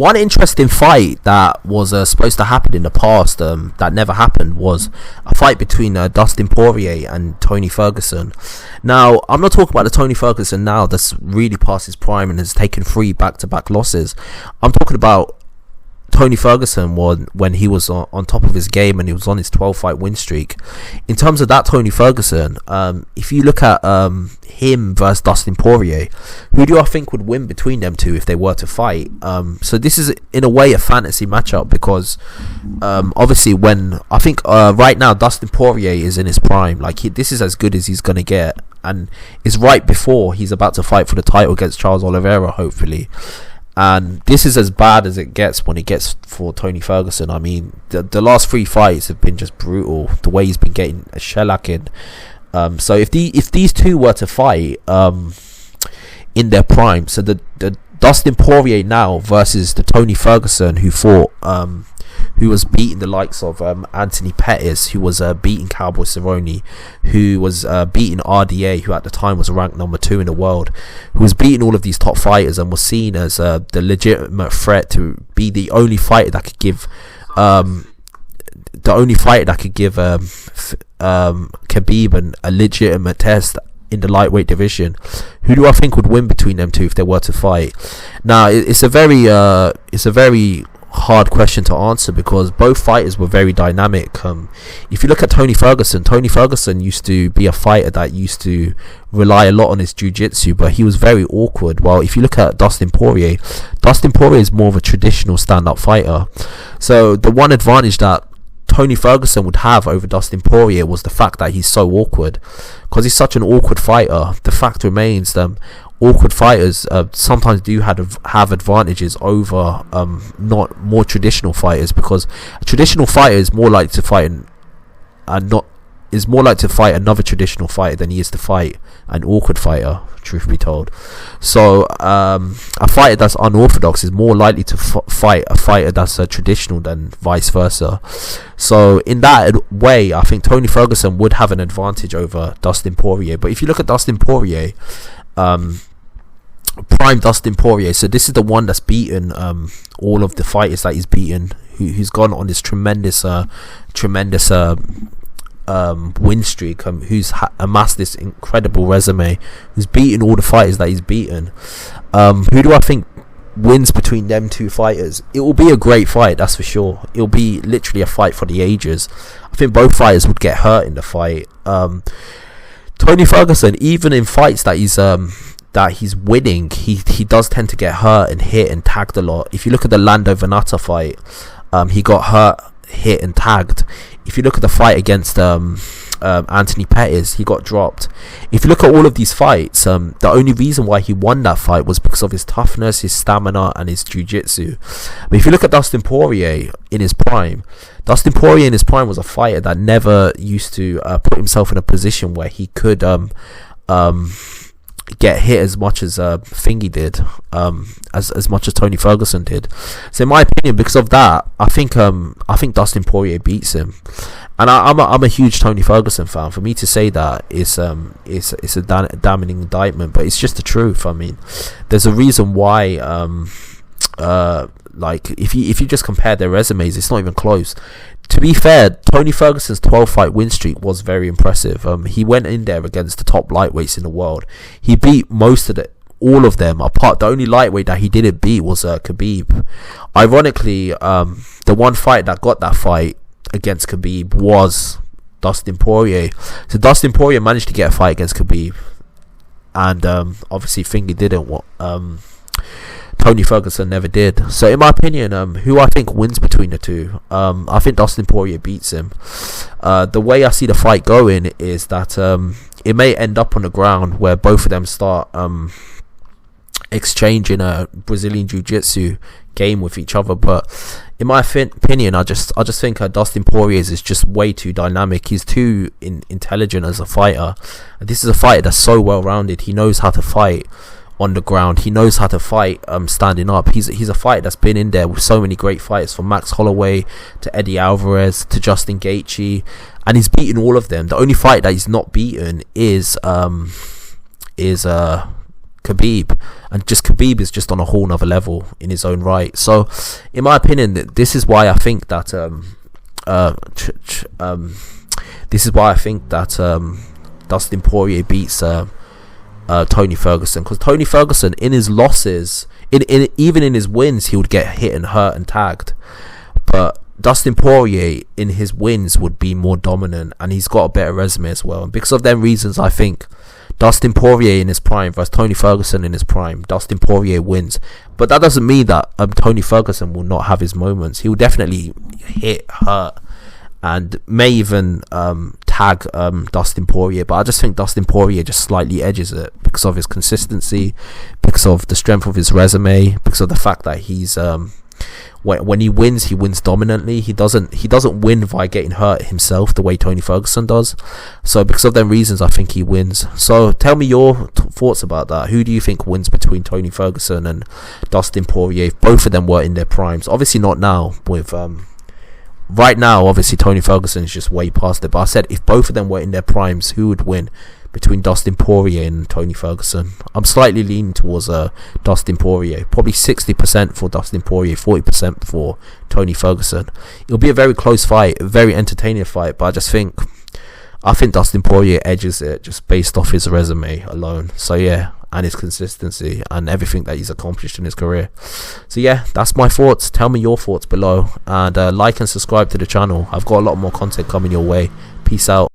One interesting fight that was supposed to happen in the past that never happened was a fight between Dustin Poirier and Tony Ferguson. Now, I'm not talking about the Tony Ferguson now that's really past his prime and has taken 3 back-to-back losses. I'm talking about Tony Ferguson when he was on top of his game and he was on his 12-fight win streak. In terms of that Tony Ferguson, if you look at him versus Dustin Poirier, who do I think would win between them two if they were to fight? So this is in a way a fantasy matchup because obviously when I think right now Dustin Poirier is in his prime, like this is as good as he's gonna get, and it's right before he's about to fight for the title against Charles Oliveira, hopefully. And this is as bad as it gets when it gets for Tony Ferguson. I mean, the last 3 fights have been just brutal. The way he's been getting a shellacking. So if these two were to fight in their prime, so the Dustin Poirier now versus the Tony Ferguson who was beating the likes of Anthony Pettis, who was beating Cowboy Cerrone, who was beating RDA, who at the time was ranked number 2 in the world, who was beating all of these top fighters and was seen as the legitimate threat to be the only fighter that could give Khabib a legitimate test in the lightweight division. Who do I think would win between them two if they were to fight? Now, it's a very hard question to answer because both fighters were very dynamic. If you look at Tony Ferguson used to be a fighter that used to rely a lot on his jiu-jitsu, but he was very awkward. While if you look at Dustin Poirier is more of a traditional stand-up fighter. So the one advantage that Tony Ferguson would have over Dustin Poirier was the fact that he's so awkward. Because he's such an awkward fighter, the fact remains awkward fighters sometimes do have advantages over not more traditional fighters, because a traditional fighter is more likely to fight another traditional fighter than he is to fight an awkward fighter, truth be told. So a fighter that's unorthodox is more likely to fight a fighter that's traditional than vice versa. So in that way, I think Tony Ferguson would have an advantage over Dustin Poirier. But if you look at Dustin Poirier, prime Dustin Poirier, so this is the one that's beaten all of the fighters that he's beaten, who's gone on this tremendous win streak, who's amassed this incredible resume, who's beaten all the fighters that he's beaten. Who do I think wins between them two fighters? It will be a great fight, that's for sure. It will be literally a fight for the ages. I think both fighters would get hurt in the fight. Tony Ferguson, even in fights that he's winning, he does tend to get hurt and hit and tagged a lot. If you look at the Lando Venata fight, he got hurt, hit and tagged. If you look at the fight against Anthony Pettis, he got dropped. If you look at all of these fights, the only reason why he won that fight was because of his toughness, his stamina and his jiu-jitsu. But if you look at Dustin Poirier in his prime was a fighter that never used to put himself in a position where he could get hit as much as Thingy did, as much as Tony Ferguson did. So in my opinion, because of that, I think Dustin Poirier beats him. And I'm a huge Tony Ferguson fan. For me to say that is a damning indictment, but it's just the truth. I mean, there's a reason why. Like if you just compare their resumes, it's not even close. To be fair, Tony Ferguson's 12-fight win streak was very impressive. He went in there against the top lightweights in the world. He beat all of them. Apart, the only lightweight that he didn't beat was Khabib. Ironically, the one fight that got that fight against Khabib was Dustin Poirier. So Dustin Poirier managed to get a fight against Khabib, and obviously Thingy didn't. Tony Ferguson never did. So in my opinion, who I think wins between the two, I think Dustin Poirier beats him. The way I see the fight going is that it may end up on the ground where both of them start exchanging a Brazilian Jiu-Jitsu game with each other. But in my opinion, I just think Dustin Poirier is just way too dynamic. He's too intelligent as a fighter. This is a fighter that's so well-rounded. He knows how to fight on the ground. He knows how to fight standing up. He's a fighter that's been in there with so many great fighters, from Max Holloway to Eddie Alvarez to Justin Gaethje, and he's beaten all of them. The only fight that he's not beaten is Khabib, and just Khabib is just on a whole nother level in his own right. So in my opinion, this is why I think that Dustin Poirier beats Tony Ferguson, because Tony Ferguson, in his losses, even in his wins, he would get hit and hurt and tagged, but Dustin Poirier in his wins would be more dominant, and he's got a better resume as well. And because of them reasons, I think Dustin Poirier in his prime versus Tony Ferguson in his prime, Dustin Poirier wins. But that doesn't mean that Tony Ferguson will not have his moments. He will definitely hit, hurt, and may even tag Dustin Poirier. But I just think Dustin Poirier just slightly edges it because of his consistency, because of the strength of his resume, because of the fact that he's when he wins dominantly. He doesn't win by getting hurt himself the way Tony Ferguson does. So because of them reasons, I think he wins. So tell me your thoughts about that. Who do you think wins between Tony Ferguson and Dustin Poirier if both of them were in their primes? Obviously not now. With right now, obviously Tony Ferguson is just way past it. But I said if both of them were in their primes, who would win between Dustin Poirier and Tony Ferguson? I'm slightly leaning towards Dustin Poirier, probably 60% for Dustin Poirier, 40% for Tony Ferguson. It'll be a very close fight, a very entertaining fight, but I think Dustin Poirier edges it just based off his resume alone. So yeah, and his consistency and everything that he's accomplished in his career. So yeah, that's my thoughts. Tell me your thoughts below, and like and subscribe to the channel. I've got a lot more content coming your way. Peace out.